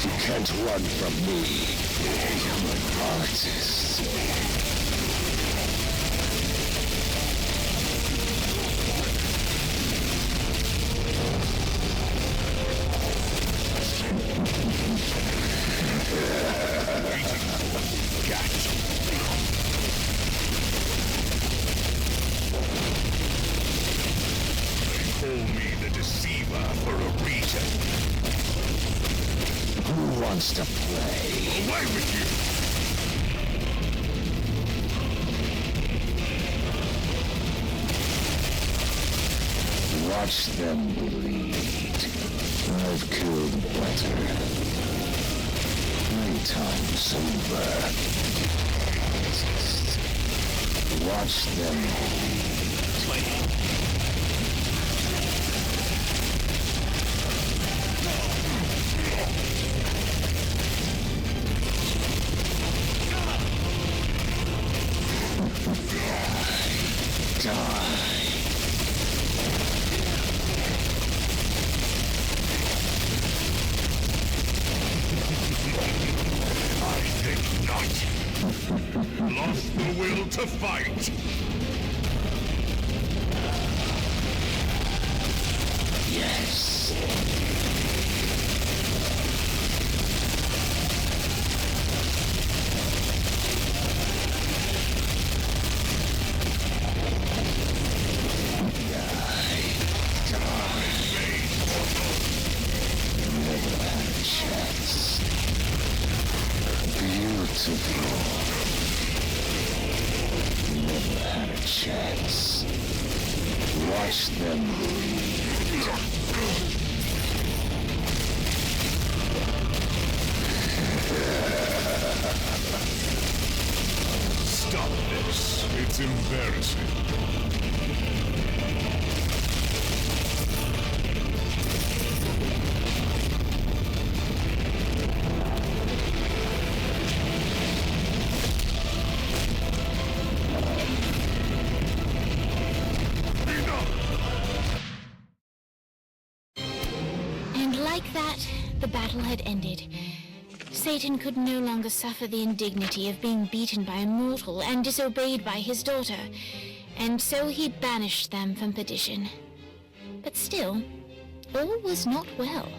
You can't run from me. I'm an artist. Catch. They call me the Deceiver for a reason. Who wants to play? Away with you! Watch them bleed. I've killed better. 3 times over. Watch them bleed. Die. I think not. Lost the will to fight. Yes. Beautiful. Never had a chance. Watch them bleed. Stop this. It's embarrassing. Like that, the battle had ended. Satan could no longer suffer the indignity of being beaten by a mortal and disobeyed by his daughter, and so he banished them from perdition. But still, all was not well.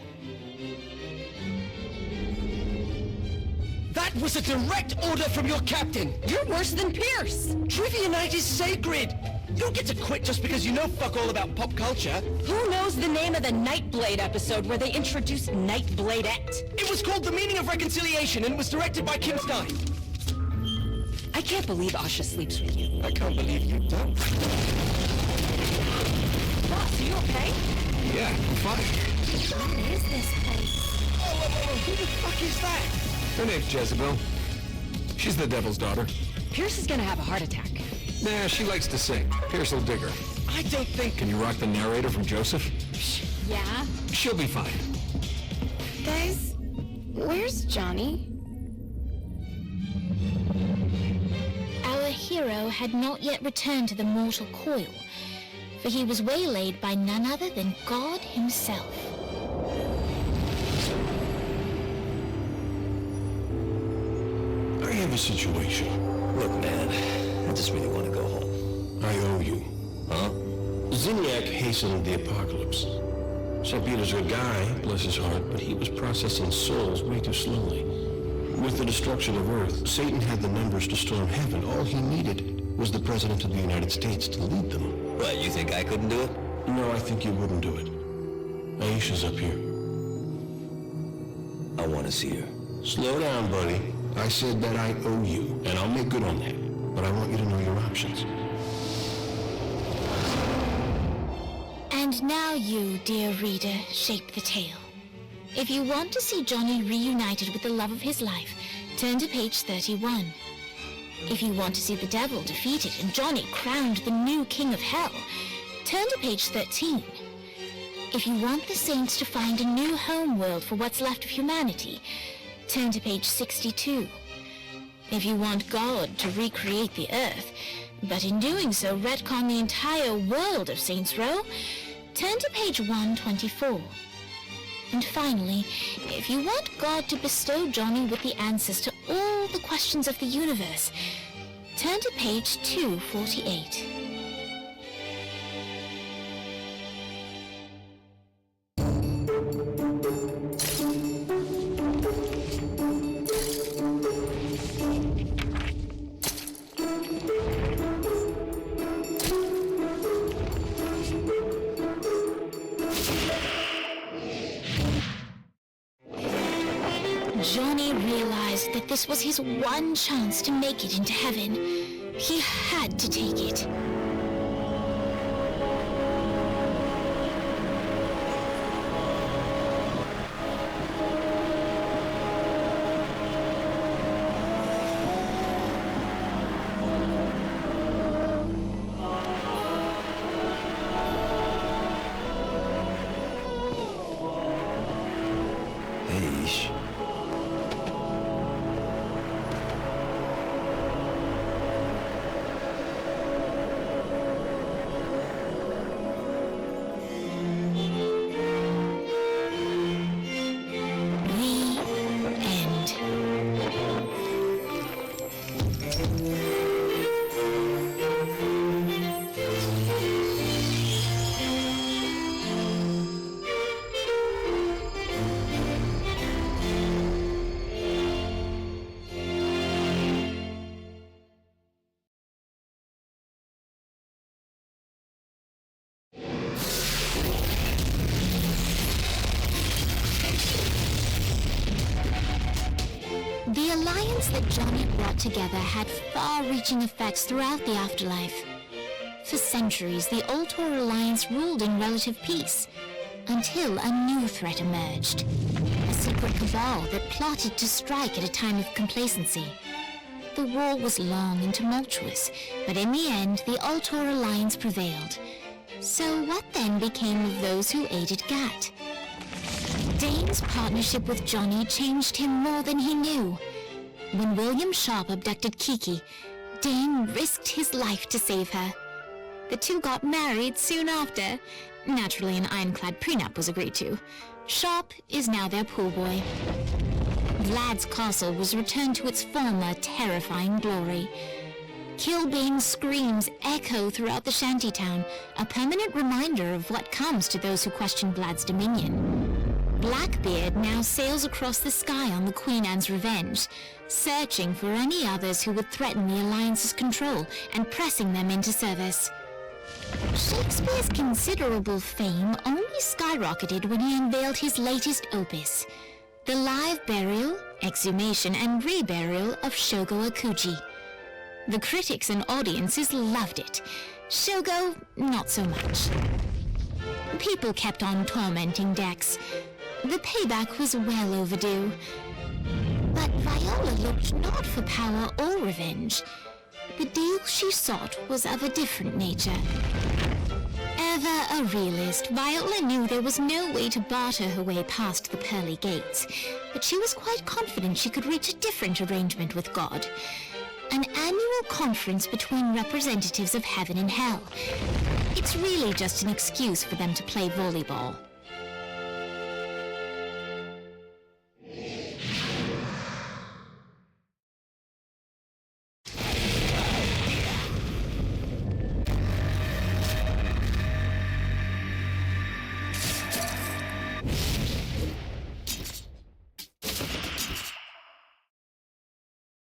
That was a direct order from your captain! You're worse than Pierce! Trivia night is sacred! You don't get to quit just because you know fuck all about pop culture. Who knows the name of the Nightblade episode where they introduced Nightbladette? It was called The Meaning of Reconciliation and was directed by Kim Stein. I can't believe Asha sleeps with you. I can't believe you don't. Boss, are you okay? Yeah, I'm fine. What is this place? Whoa, who the fuck is that? Her name's Jezebel. She's the devil's daughter. Pierce is gonna have a heart attack. Nah, she likes to sing. Pierce will dig her. I don't think... Can you rock the narrator from Joseph? Yeah? She'll be fine. Guys, where's Johnny? Our hero had not yet returned to the mortal coil, for he was waylaid by none other than God himself. I have a situation. Look, man, I just really want to go home. I owe you. Huh? Zinyak hastened the apocalypse. St. Peter's a good guy, bless his heart, but he was processing souls way too slowly. With the destruction of Earth, Satan had the numbers to storm heaven. All he needed was the President of the United States to lead them. What, you think I couldn't do it? No, I think you wouldn't do it. Aisha's up here. I want to see her. Slow down, buddy. I said that I owe you, and I'll make good on that. But I want you to know your options. And now you, dear reader, shape the tale. If you want to see Johnny reunited with the love of his life, turn to page 31. If you want to see the devil defeated and Johnny crowned the new king of hell, turn to page 13. If you want the saints to find a new home world for what's left of humanity, turn to page 62. If you want God to recreate the earth, but in doing so retcon the entire world of Saints Row. Turn to page 124. And finally, if you want God to bestow Johnny with the answers to all the questions of the universe, turn to page 248. Johnny realized that this was his one chance to make it into heaven. He had to take it. Hey, The alliance that Johnny brought together had far-reaching effects throughout the afterlife. For centuries, the Ultor Alliance ruled in relative peace, until a new threat emerged. A secret cabal that plotted to strike at a time of complacency. The war was long and tumultuous, but in the end, the Ultor Alliance prevailed. So what then became of those who aided Gat? Dane's partnership with Johnny changed him more than he knew. When William Sharp abducted Kiki, Dane risked his life to save her. The two got married soon after. Naturally, an ironclad prenup was agreed to. Sharp is now their pool boy. Vlad's castle was returned to its former terrifying glory. Kilbane's screams echo throughout the shantytown, a permanent reminder of what comes to those who question Vlad's dominion. Blackbeard now sails across the sky on the Queen Anne's revenge, searching for any others who would threaten the Alliance's control and pressing them into service. Shakespeare's considerable fame only skyrocketed when he unveiled his latest opus, the live burial, exhumation, and reburial of Shogo Akuji. The critics and audiences loved it. Shogo, not so much. People kept on tormenting Dex. The payback was well overdue. But Viola looked not for power or revenge. The deal she sought was of a different nature. Ever a realist, Viola knew there was no way to barter her way past the pearly gates, but she was quite confident she could reach a different arrangement with God. An annual conference between representatives of heaven and hell. It's really just an excuse for them to play volleyball.